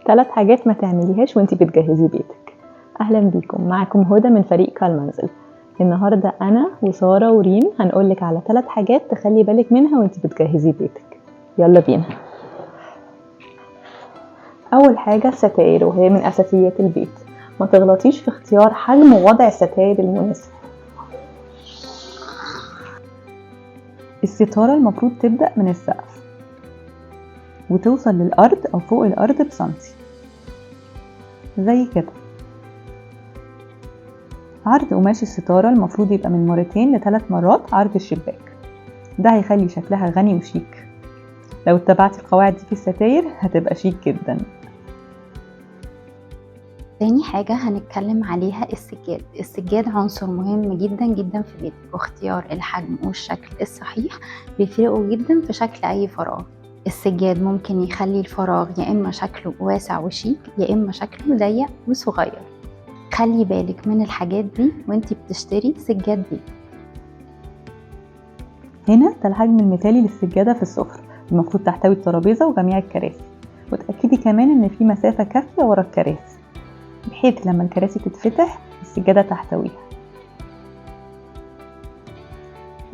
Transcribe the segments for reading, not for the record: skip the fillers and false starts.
3 حاجات ما تعمليهاش وانتي بتجهزي بيتك. اهلا بيكم، معكم هدى من فريق كالمنزل. النهاردة انا وسارة وريم هنقولك على 3 حاجات تخلي بالك منها وانتي بتجهزي بيتك. يلا بينا. اول حاجة الستاير، وهي من اساسيات البيت. ما تغلطيش في اختيار حجم ووضع الستاير المناسب. الستارة المفروض تبدأ من السقف وتوصل للأرض أو فوق الأرض بسنتي زي كده. عرض قماش الستارة المفروض يبقى من 2 ل3 مرات عرض الشباك، ده هيخلي شكلها غني وشيك. لو اتبعتي القواعد دي في الستاير هتبقى شيك جدا. تاني حاجة هنتكلم عليها السجاد عنصر مهم جدا جدا في بيتك، واختيار الحجم والشكل الصحيح بيفرقوا جدا في شكل أي فراغ. السجاد ممكن يخلي الفراغ يا إما شكله واسع وشيك يا إما شكله ضيق وصغير. خلي بالك من الحاجات دي وانتي بتشتري سجاد بيت. هنا ده الحجم المثالي للسجادة في السفرة، المفروض تحتوي الترابيزة وجميع الكراسي، وتأكدي كمان ان في مسافة كافية ورا الكراسي بحيث لما الكراسي تتفتح السجادة تحتويها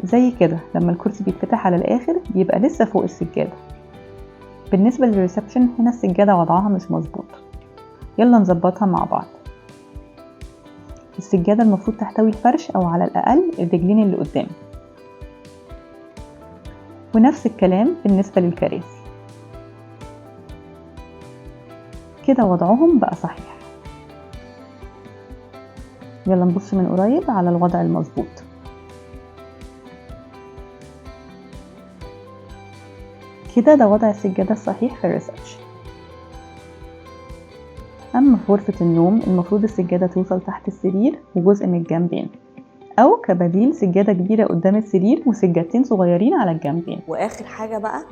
زي كده. لما الكرسي بيتفتح على الآخر بيبقى لسه فوق السجادة. بالنسبة للريسبشن هنا السجادة وضعها مش مظبوط، يلا نظبطها مع بعض. السجادة المفروض تحتوي الفرش أو على الأقل الرجلين اللي قدام، ونفس الكلام بالنسبة للكراسي. كده وضعهم بقى صحيح. يلا نبص من قريب على الوضع المظبوط. كده ده وضع السجادة الصحيح في الريسبشن. أما في غرفة النوم المفروض السجادة توصل تحت السرير وجزء من الجنبين، أو كبديل سجادة كبيرة قدام السرير وسجادتين صغيرين على الجنبين. وآخر حاجة بقى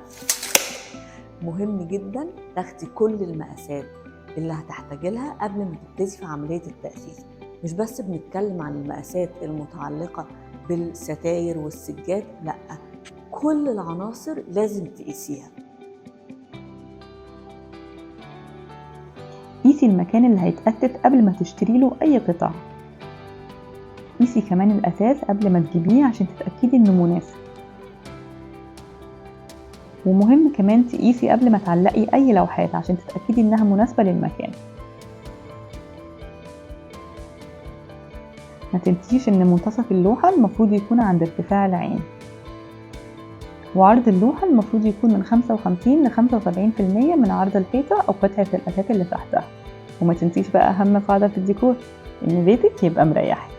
مهم جدا تاخدي كل المقاسات اللي هتحتاجي لها قبل ما تبتدي في عملية التأسيس. مش بس بنتكلم عن المقاسات المتعلقة بالستاير والسجاد، لأ، كل العناصر لازم تقيسيها. قيسي المكان اللي هيتأسس قبل ما تشتري له أي قطعة. قيسي كمان الأساس قبل ما تجيبيه عشان تتأكدي إنه مناسب. ومهم كمان تقيسي قبل ما تعلقي أي لوحات عشان تتأكدي إنها مناسبة للمكان. ما تنسيش إن منتصف اللوحة المفروض يكون عند ارتفاع العين، وعرض اللوحة المفروض يكون من 55 ل 75% من عرض الحيطة أو قطعة الأثاث اللي تحتها. وما تنسيش بقى أهم قاعدة في الديكور، إن بيتك يبقى مريحك.